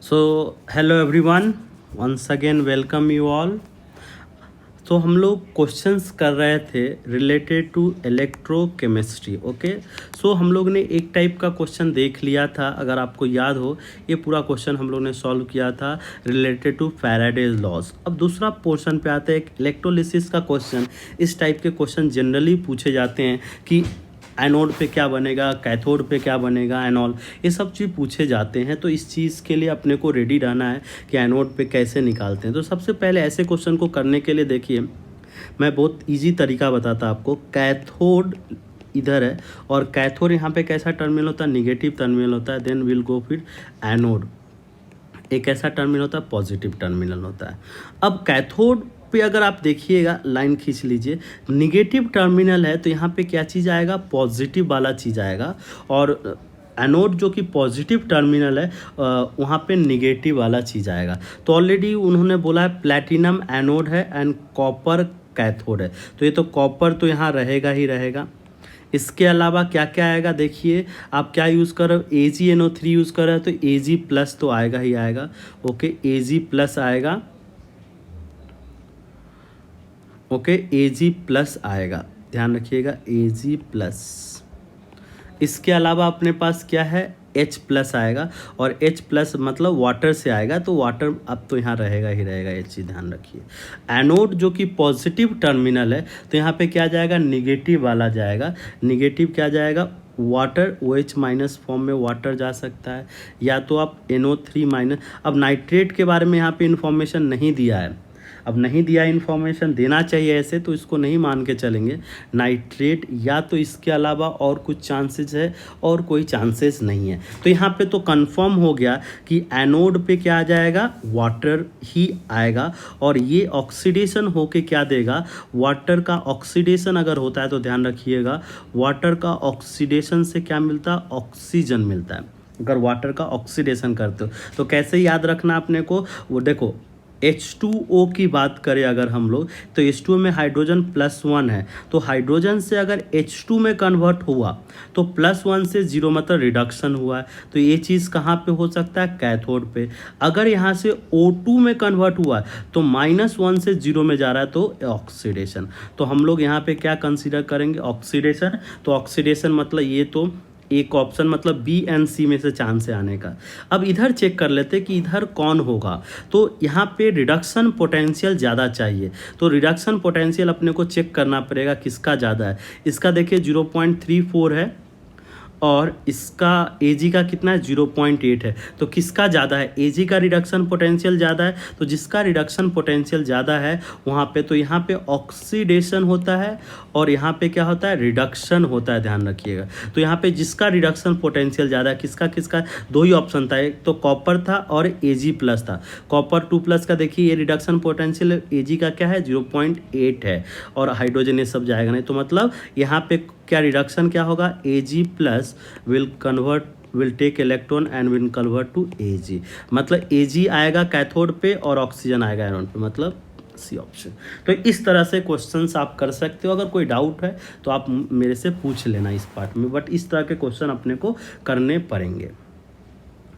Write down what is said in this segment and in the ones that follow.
So hello everyone, once again welcome you all. तो हम लोग क्वेश्चंस कर रहे थे related to electrochemistry. Okay, so हम लोग ने एक टाइप का क्वेश्चन देख लिया था, अगर आपको याद हो। ये पूरा क्वेश्चन हम लोग ने सॉल्व किया था रिलेटेड टू फैराडेज लॉज। अब दूसरा पोर्शन पे आते हैं, एक इलेक्ट्रोलिसिस का क्वेश्चन। इस टाइप के क्वेश्चन जनरली पूछे जाते हैं कि एनोड पे क्या बनेगा, कैथोड पे क्या बनेगा, एनॉल, ये सब चीज़ पूछे जाते हैं। तो इस चीज़ के लिए अपने को रेडी रहना है कि एनोड पे कैसे निकालते हैं। तो सबसे पहले ऐसे क्वेश्चन को करने के लिए देखिए, मैं बहुत इजी तरीका बताता आपको। कैथोड इधर है और कैथोड यहाँ पे कैसा टर्मिनल होता है, निगेटिव टर्मिनल होता है। देन विल गो फिर एनोड, एक ऐसा टर्मिनल होता है पॉजिटिव टर्मिनल होता है। अब कैथोड पे अगर आप देखिएगा, लाइन खींच लीजिए, निगेटिव टर्मिनल है तो यहाँ पे क्या चीज़ आएगा, पॉजिटिव वाला चीज़ आएगा। और एनोड जो कि पॉजिटिव टर्मिनल है वहाँ पे निगेटिव वाला चीज़ आएगा। तो ऑलरेडी उन्होंने बोला है प्लैटिनम एनोड है एंड कॉपर कैथोड है, तो ये तो कॉपर तो यहाँ रहेगा ही रहेगा। इसके अलावा क्या क्या आएगा, देखिए आप क्या यूज़ कर रहे हो, AgNO3 यूज़ कर रहे हो तो Ag प्लस तो आएगा ही आएगा। ओके, Ag प्लस आएगा। ओके, Ag प्लस आएगा, ध्यान रखिएगा Ag प्लस। इसके अलावा अपने पास क्या है, H प्लस आएगा, और H प्लस मतलब वाटर से आएगा, तो वाटर अब तो यहाँ रहेगा ही रहेगा, ये चीज़ ध्यान रखिए। एनोड जो कि पॉजिटिव टर्मिनल है तो यहाँ पे क्या जाएगा, निगेटिव वाला जाएगा। निगेटिव क्या जाएगा, वाटर, OH माइनस फॉर्म में वाटर जा सकता है, या तो आप NO3 माइनस। अब नाइट्रेट के बारे में यहाँ पे इन्फॉर्मेशन नहीं दिया है, अब नहीं दिया इन्फॉर्मेशन, देना चाहिए ऐसे, तो इसको नहीं मान के चलेंगे। नाइट्रेट या तो इसके अलावा और कुछ चांसेस है और कोई चांसेस नहीं है। तो यहाँ पे तो कंफर्म हो गया कि एनोड पे क्या आ जाएगा, वाटर ही आएगा। और ये ऑक्सीडेशन होके क्या देगा, वाटर का ऑक्सीडेशन अगर होता है तो ध्यान रखिएगा, वाटर का ऑक्सीडेशन से क्या मिलता है, ऑक्सीजन मिलता है। अगर वाटर का ऑक्सीडेशन करते हो तो कैसे याद रखना अपने को, वो देखो H2O की बात करें अगर हम लोग, तो H2O में हाइड्रोजन +1 है, तो हाइड्रोजन से अगर H2 में कन्वर्ट हुआ तो +1 से 0 मतलब रिडक्शन हुआ है। तो ये चीज़ कहाँ पे हो सकता है, कैथोड पे। अगर यहाँ से O2 में कन्वर्ट हुआ है तो -1 से 0 में जा रहा है, तो ऑक्सीडेशन। तो हम लोग यहाँ पे क्या कंसीडर करेंगे, ऑक्सीडेशन। तो ऑक्सीडेशन मतलब ये तो एक ऑप्शन, मतलब B एंड C में से चांस है आने का। अब इधर चेक कर लेते कि इधर कौन होगा। तो यहाँ पे रिडक्शन पोटेंशियल ज़्यादा चाहिए, तो रिडक्शन पोटेंशियल अपने को चेक करना पड़ेगा किसका ज़्यादा है। इसका देखिए 0.34 है और इसका Ag का कितना है, 0.8 है। तो किसका ज़्यादा है, Ag का रिडक्शन पोटेंशियल ज़्यादा है। तो जिसका रिडक्शन पोटेंशियल ज़्यादा है वहाँ पे, तो यहाँ पे ऑक्सीडेशन होता है और यहाँ पे क्या होता है, रिडक्शन होता है, ध्यान रखिएगा। तो यहाँ पे जिसका रिडक्शन पोटेंशियल ज़्यादा है, किसका किसका, दो ही ऑप्शन था, एक तो कॉपर था और Ag प्लस था। कॉपर 2+ का देखिए ये रिडक्शन पोटेंशियल Ag का क्या है, 0.8 है, और हाइड्रोजन ये सब जाएगा नहीं। तो मतलब यहाँ पे क्या रिडक्शन क्या होगा, Ag plus will take electron and will convert to Ag। मतलब Ag आएगा कैथोड पे और ऑक्सीजन आएगा एनोड पे, मतलब सी ऑप्शन। तो इस तरह से क्वेश्चंस आप कर सकते हो। अगर कोई डाउट है तो आप मेरे से पूछ लेना इस पार्ट में, बट इस तरह के क्वेश्चन अपने को करने पड़ेंगे।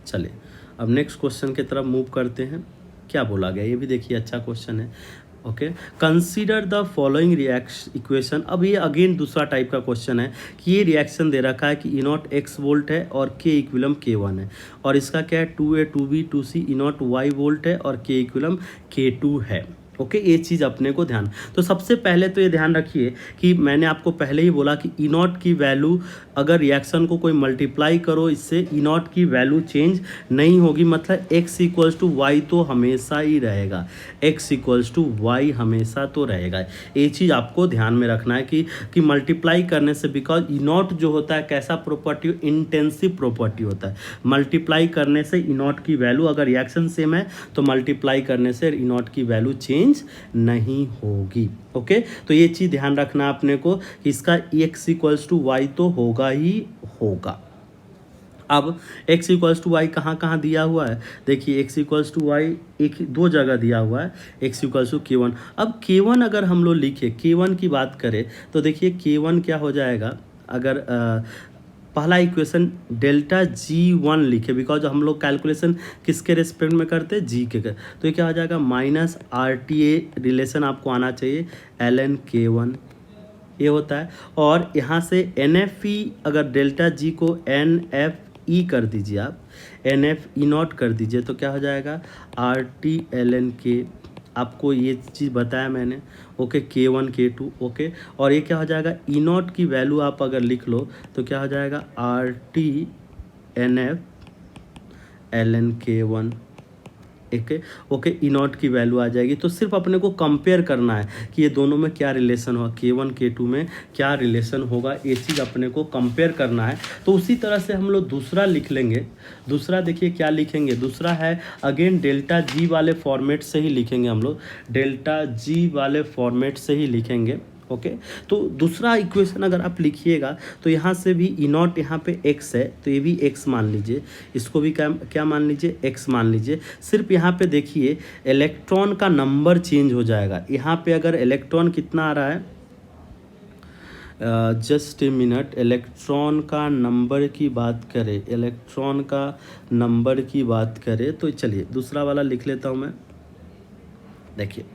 चलिए अब नेक्स्ट क्वेश्चन की तरफ मूव करते हैं। क्या बोला गया, ये भी देखिए अच्छा क्वेश्चन है। Okay, consider the following reaction equation. अब ये अगेन दूसरा टाइप का क्वेश्चन है कि ये रिएक्शन दे रखा है कि E0 x वोल्ट है और K इक्विलिब्रियम K1 है, और इसका क्या है 2A 2B 2C E0 y volt है और K इक्विलिब्रियम K2 है। ओके, ये चीज़ अपने को ध्यान। तो सबसे पहले तो ये ध्यान रखिए कि मैंने आपको पहले ही बोला कि E0 की वैल्यू, अगर रिएक्शन को कोई मल्टीप्लाई करो इससे, E0 की वैल्यू चेंज नहीं होगी। मतलब x = y तो हमेशा ही रहेगा, x = y हमेशा तो रहेगा। ये चीज़ आपको ध्यान में रखना है कि मल्टीप्लाई करने से, बिकॉज E0 जो होता है कैसा प्रॉपर्टी, इंटेंसिव प्रॉपर्टी होता है। मल्टीप्लाई करने से E0 की वैल्यू, अगर रिएक्शन सेम है तो मल्टीप्लाई करने से E0 की वैल्यू चेंज नहीं होगी। ओके, तो ये चीज़ ध्यान रखना अपने को कि इसका x = y तो होगा ही होगा। अब x = y कहाँ कहाँ दिया हुआ है, देखिए x = y एक दो जगह दिया हुआ है, x = K1। अब K1 अगर हम लोग लिखे, K1 की बात करें तो देखिए K1 क्या हो जाएगा, अगर पहला इक्वेशन डेल्टा G1 लिखे, बिकॉज हम लोग कैलकुलेशन किसके रेस्पेक्ट में करते हैं, जी के। तो ये क्या हो जाएगा, माइनस RTA रिलेशन आपको आना चाहिए, ln K1 ये होता है। और यहाँ से NFE, अगर डेल्टा G को NFE कर दीजिए आप, NFE नॉट कर दीजिए, तो क्या हो जाएगा, RT ln K, आपको ये चीज़ बताया मैंने, ओके, K1 K2, ओके। और ये क्या हो जाएगा, ई नॉट की वैल्यू आप अगर लिख लो तो क्या हो जाएगा, RT NF ln K1, okay okay, E not की वैल्यू आ जाएगी। तो सिर्फ अपने को कंपेयर करना है कि ये दोनों में क्या रिलेशन होगा, K1 K2 में क्या रिलेशन होगा, ये चीज़ अपने को कंपेयर करना है। तो उसी तरह से हम लोग दूसरा लिख लेंगे। दूसरा देखिए क्या लिखेंगे, दूसरा है अगेन डेल्टा G वाले फॉर्मेट से ही लिखेंगे हम लोग, डेल्टा G वाले फॉर्मेट से ही लिखेंगे, ओके। तो दूसरा इक्वेशन अगर आप लिखिएगा तो यहाँ से भी ई नॉट, यहाँ पे x है तो ये भी x मान लीजिए, इसको भी क्या मान लीजिए, x मान लीजिए। सिर्फ यहाँ पे देखिए इलेक्ट्रॉन का नंबर चेंज हो जाएगा। यहाँ पे अगर इलेक्ट्रॉन कितना आ रहा है, जस्ट ए मिनट, इलेक्ट्रॉन का नंबर की बात करें, इलेक्ट्रॉन का नंबर की बात करें तो चलिए दूसरा वाला लिख लेता हूँ मैं। देखिए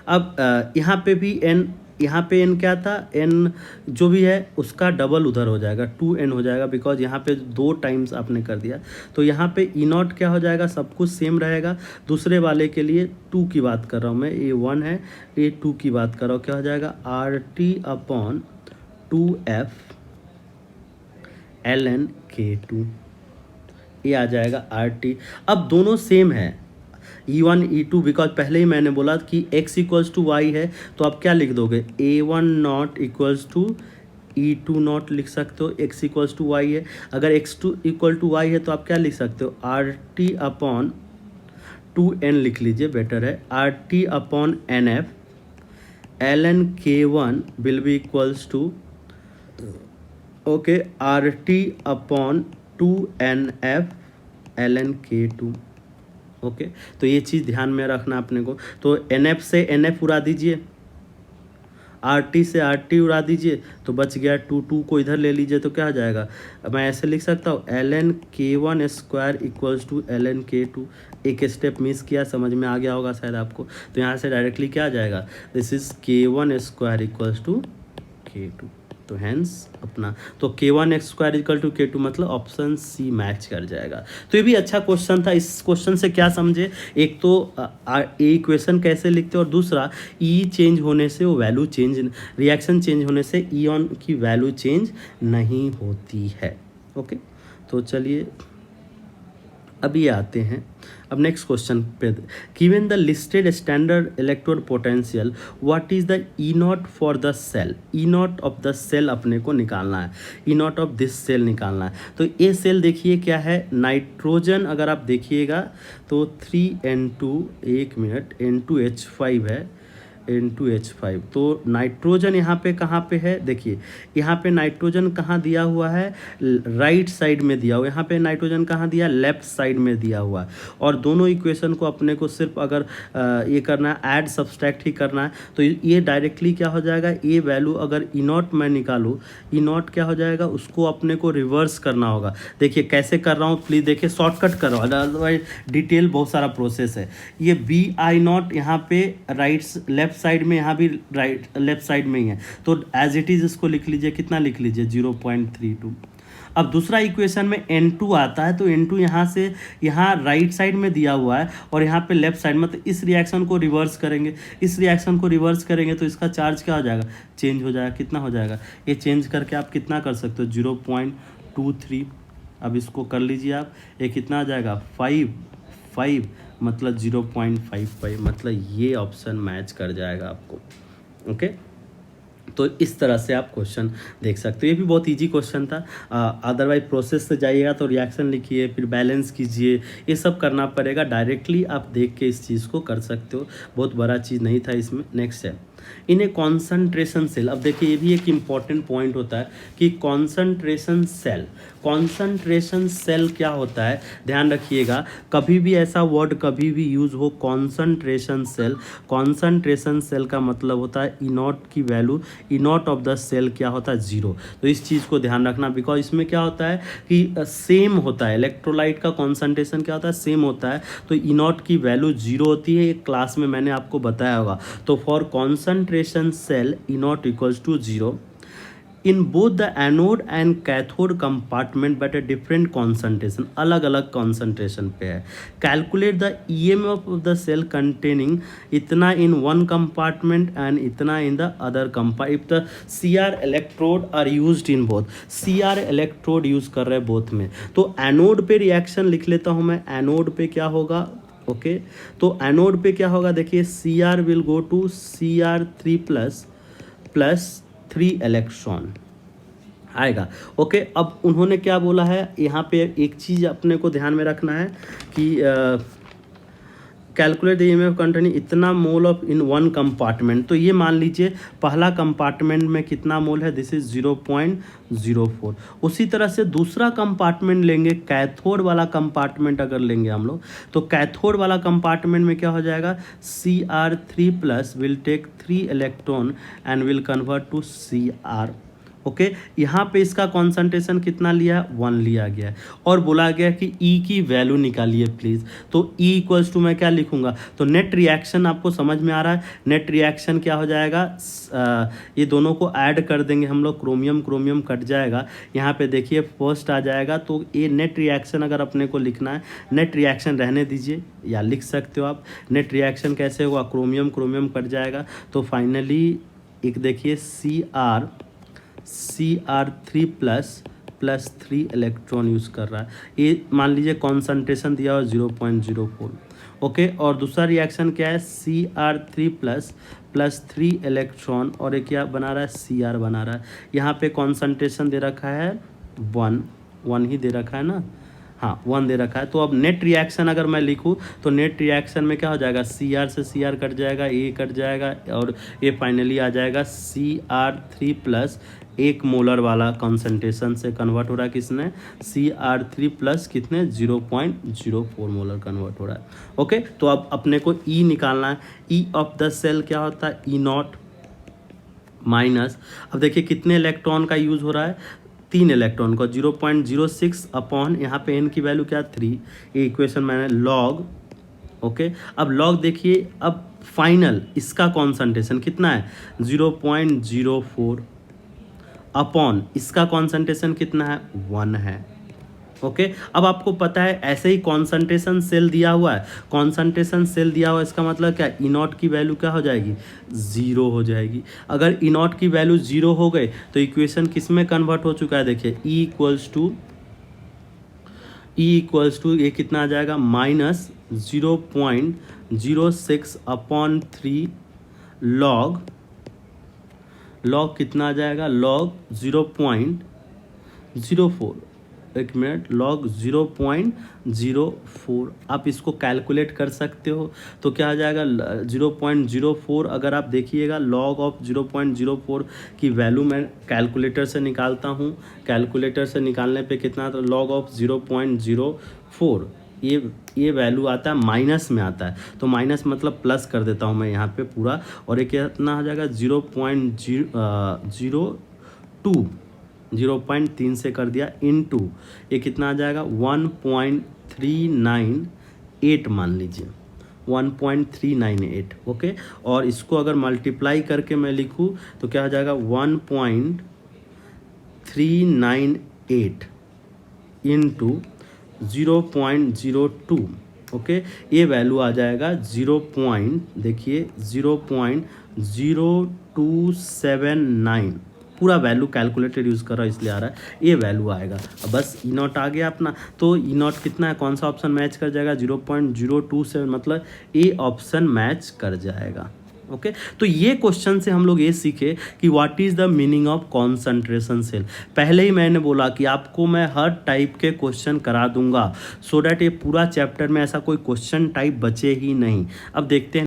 अब यहाँ पे भी n, यहाँ पे n क्या था, n जो भी है उसका डबल उधर हो जाएगा, 2n हो जाएगा, बिकॉज यहाँ पे 2 टाइम्स आपने कर दिया। तो यहाँ पे ई नॉट क्या हो जाएगा, सब कुछ सेम रहेगा। दूसरे वाले के लिए 2 की बात कर रहा हूँ मैं, ये 1 है, ये 2 की बात कर रहा हूँ, क्या हो जाएगा, RT/2F ln K2, ये आ जाएगा RT। अब दोनों सेम है, E1 E2, बिकॉज पहले ही मैंने बोला कि x इक्वल्स टू वाई है, तो आप क्या लिख दोगे, A1 not equals to E2 not लिख सकते हो, x इक्वल्स टू वाई है। अगर x2 इक्वल टू वाई है तो आप क्या लिख सकते हो, RT/2n लिख लीजिए, बेटर है, RT/NF ln K1 will be equals to, okay, RT/2NF ln K2, okay. तो ये चीज़ ध्यान में रखना अपने को। तो NF से NF उड़ा दीजिए, RT से RT उड़ा दीजिए, तो बच गया 2 को इधर ले लीजिए, तो क्या हो जाएगा, मैं ऐसे लिख सकता हूँ, ln K1 square equals to ln K2। एक स्टेप मिस किया, समझ में आ गया होगा शायद आपको। तो यहाँ से डायरेक्टली क्या आ जाएगा, this is K1 square equals to K2। तो हैंस अपना, तो K1 square equal to K2 मतलब ऑप्शन सी मैच कर जाएगा। तो ये भी अच्छा क्वेश्चन था। इस क्वेश्चन से क्या समझे, एक तो इक्वेशन कैसे लिखते हैं, और दूसरा ई चेंज होने से वो वैल्यू चेंज, रिएक्शन चेंज होने से ईऑन की वैल्यू चेंज नहीं होती है, ओके। तो चलिए अभी आते हैं अब नेक्स्ट क्वेश्चन पे। Given the listed standard electrode potential, what is the E naught for the cell, E naught of the cell अपने को निकालना है, E naught of this cell निकालना है। तो ये सेल देखिए क्या है, नाइट्रोजन, अगर आप देखिएगा तो 3N2, एक मिनट, N2H5 है, N2H5। तो नाइट्रोजन यहाँ पे कहाँ पे है, देखिए यहाँ पे नाइट्रोजन कहाँ दिया हुआ है, राइट साइड में दिया हुआ, यहाँ पे नाइट्रोजन कहाँ दिया, लेफ्ट साइड में दिया हुआ है। और दोनों इक्वेशन को अपने को सिर्फ अगर ये करना है, ऐड सब्सट्रैक्ट ही करना है, तो ये डायरेक्टली क्या हो जाएगा, ये वैल्यू अगर ई नॉट मैं निकालूँ, ई नॉट क्या हो जाएगा, उसको अपने को रिवर्स करना होगा। देखिए कैसे कर रहा हूँ, प्लीज़ देखिए, शॉर्टकट कर रहा हूँ, अदरवाइज डिटेल बहुत सारा प्रोसेस है। ये BI0 यहाँ पे राइट लेफ्ट साइड में, यहाँ भी राइट लेफ्ट साइड में ही है, तो एज इट इज इसको लिख लीजिए, कितना लिख लीजिए, 0.32। अब दूसरा इक्वेशन में N2 आता है, तो N2 यहाँ से यहाँ राइट साइड में दिया हुआ है और यहाँ पे लेफ्ट साइड, मतलब इस रिएक्शन को रिवर्स करेंगे, इस रिएक्शन को रिवर्स करेंगे तो इसका चार्ज क्या हो जाएगा, चेंज हो जाएगा। कितना हो जाएगा, ये चेंज करके आप कितना कर सकते हो, 0.23। अब इसको कर लीजिए आप, ये कितना आ जाएगा, 5 मतलब 0.55, मतलब ये ऑप्शन मैच कर जाएगा आपको, ओके। तो इस तरह से आप क्वेश्चन देख सकते हो। ये भी बहुत इजी क्वेश्चन था। अदरवाइज प्रोसेस से जाइएगा तो रिएक्शन लिखिए, फिर बैलेंस कीजिए, ये सब करना पड़ेगा। डायरेक्टली आप देख के इस चीज़ को कर सकते हो, बहुत बड़ा चीज़ नहीं था इसमें। नेक्स्ट है इन ए कॉन्सेंट्रेशन सेल। अब देखिए ये भी एक इम्पॉर्टेंट पॉइंट होता है कि कॉन्सेंट्रेशन सेल क्या होता है, ध्यान रखिएगा। कभी भी ऐसा वर्ड कभी भी यूज हो कॉन्सेंट्रेशन सेल का मतलब होता है इनॉट की वैल्यू, इनॉट ऑफ द सेल क्या होता है, जीरो। तो इस चीज़ को ध्यान रखना, बिकॉज इसमें क्या होता है कि सेम होता है, इलेक्ट्रोलाइट का कॉन्सेंट्रेशन क्या होता है, सेम होता है। तो इनॉट की वैल्यू जीरो होती है, एक क्लास में मैंने आपको बताया होगा। तो for concentration cell E naught equals to zero in both the anode and cathode compartment but a different concentration, अलग अलग कॉन्सेंट्रेशन पे है। Calculate the EMF of the cell containing इतना इन वन कंपार्टमेंट एंड इतना in the other compartment if the CR electrode are used in both. CR electrode use कर रहे हैं both में। तो एनोड पे रिएक्शन लिख लेता हूँ मैं, एनोड पे क्या होगा, ओके तो एनोड पे क्या होगा, देखिए Cr will go to Cr3 plus 3 electron आएगा। ओके अब उन्होंने क्या बोला है यहाँ पे, एक चीज़ अपने को ध्यान में रखना है कि कैलकुलेट द ईएमएफ कंटेनिंग इतना mole of in one compartment. तो ये मान लीजिए पहला कंपार्टमेंट में कितना मोल है, दिस इज 0.04। उसी तरह से दूसरा कंपार्टमेंट लेंगे, कैथोड वाला कंपार्टमेंट अगर लेंगे हम लोग, तो कैथोड वाला कंपार्टमेंट में क्या हो जाएगा, Cr3 plus will take 3 electron and will convert to Cr। Okay यहाँ पे इसका कॉन्सेंट्रेशन कितना लिया, 1 लिया गया है और बोला गया कि E की वैल्यू निकालिए प्लीज़। तो E इक्वल्स टू मैं क्या लिखूंगा, तो नेट रिएक्शन आपको समझ में आ रहा है। नेट रिएक्शन क्या हो जाएगा, ये दोनों को ऐड कर देंगे हम लोग, क्रोमियम क्रोमियम कट जाएगा, यहाँ पे देखिए फर्स्ट आ जाएगा। तो ये नेट रिएक्शन अगर अपने को लिखना है, नेट रिएक्शन रहने दीजिए या लिख सकते हो आप। नेट रिएक्शन कैसे हुआ, क्रोमियम क्रोमियम कट जाएगा। तो फाइनली एक देखिए Cr3 प्लस 3 इलेक्ट्रॉन यूज़ कर रहा है। ये मान लीजिए कॉन्सेंट्रेशन दिया हुआ 0.04। ओके और दूसरा रिएक्शन क्या है, Cr3 प्लस 3 इलेक्ट्रॉन और ये क्या बना रहा है, Cr बना रहा है। यहाँ पे कॉन्सेंट्रेशन दे रखा है 1 ही दे रखा है ना, हाँ 1 दे रखा है। तो अब नेट रिएक्शन अगर मैं लिखूँ तो नेट रिएक्शन में क्या हो जाएगा, Cr से Cr कट जाएगा, A कट जाएगा और ये फाइनली आ जाएगा Cr3 प्लस 1 मोलर वाला कॉन्सेंट्रेशन से कन्वर्ट हो रहा है किसने, Cr3 प्लस कितने 0.04 मोलर कन्वर्ट हो रहा है। ओके तो अब अपने को E निकालना है। E ऑफ द सेल क्या होता है, E नॉट माइनस, अब देखिए कितने इलेक्ट्रॉन का यूज़ हो रहा है, 3 इलेक्ट्रॉन को, 0.06 अपॉन यहाँ पे n की वैल्यू क्या 3, ये इक्वेशन मैंने लॉग। ओके अब लॉग देखिए, अब फाइनल इसका कॉन्सेंट्रेशन कितना है 0.04 अपॉन इसका कॉन्सेंट्रेशन कितना है 1 है। ओके अब आपको पता है ऐसे ही कॉन्सेंट्रेशन सेल दिया हुआ है, कॉन्सेंट्रेशन सेल दिया हुआ है, इसका मतलब क्या, ई नॉट की वैल्यू क्या हो जाएगी, 0 हो जाएगी। अगर ई नॉट की वैल्यू 0 हो गई तो इक्वेशन किस में कन्वर्ट हो चुका है, देखिए ई इक्वल्स टू ये कितना आ जाएगा, माइनस 0.06 अपॉन 3 लॉग कितना आ जाएगा, लॉग 0.04, एक मिनट, लॉग 0.04। आप इसको कैलकुलेट कर सकते हो तो क्या आ जाएगा 0.04। अगर आप देखिएगा लॉग ऑफ 0.04 की वैल्यू मैं कैलकुलेटर से निकालता हूँ, कैलकुलेटर से निकालने पे कितना, तो लॉग ऑफ 0.04 ये वैल्यू आता है माइनस में आता है, तो माइनस मतलब प्लस कर देता हूँ मैं यहाँ पे पूरा, और ये कितना हो जाएगा 0.3 से कर दिया इनटू ये कितना आ जाएगा 1.398 मान लीजिए 1.398। ओके और इसको अगर मल्टीप्लाई करके मैं लिखूँ तो क्या हो जाएगा 1.398 इंटू 0.02। ओके ये वैल्यू आ जाएगा देखिए 0.0279, पूरा वैल्यू कैलकुलेटेड यूज़ कर रहा है इसलिए आ रहा है, ये वैल्यू आएगा। अब बस ई नॉट आ गया अपना, तो ई नॉट कितना है, कौन सा ऑप्शन मैच कर जाएगा, 0.027, मतलब ए ऑप्शन मैच कर जाएगा। ओके तो ये क्वेश्चन से हम लोग ये सीखे कि what is the meaning of concentration cell. पहले ही मैंने बोला कि आपको मैं हर टाइप के क्वेश्चन करा दूंगा, सो डैट ये पूरा चैप्टर में ऐसा कोई क्वेश्चन टाइप बचे ही नहीं। अब देखते हैं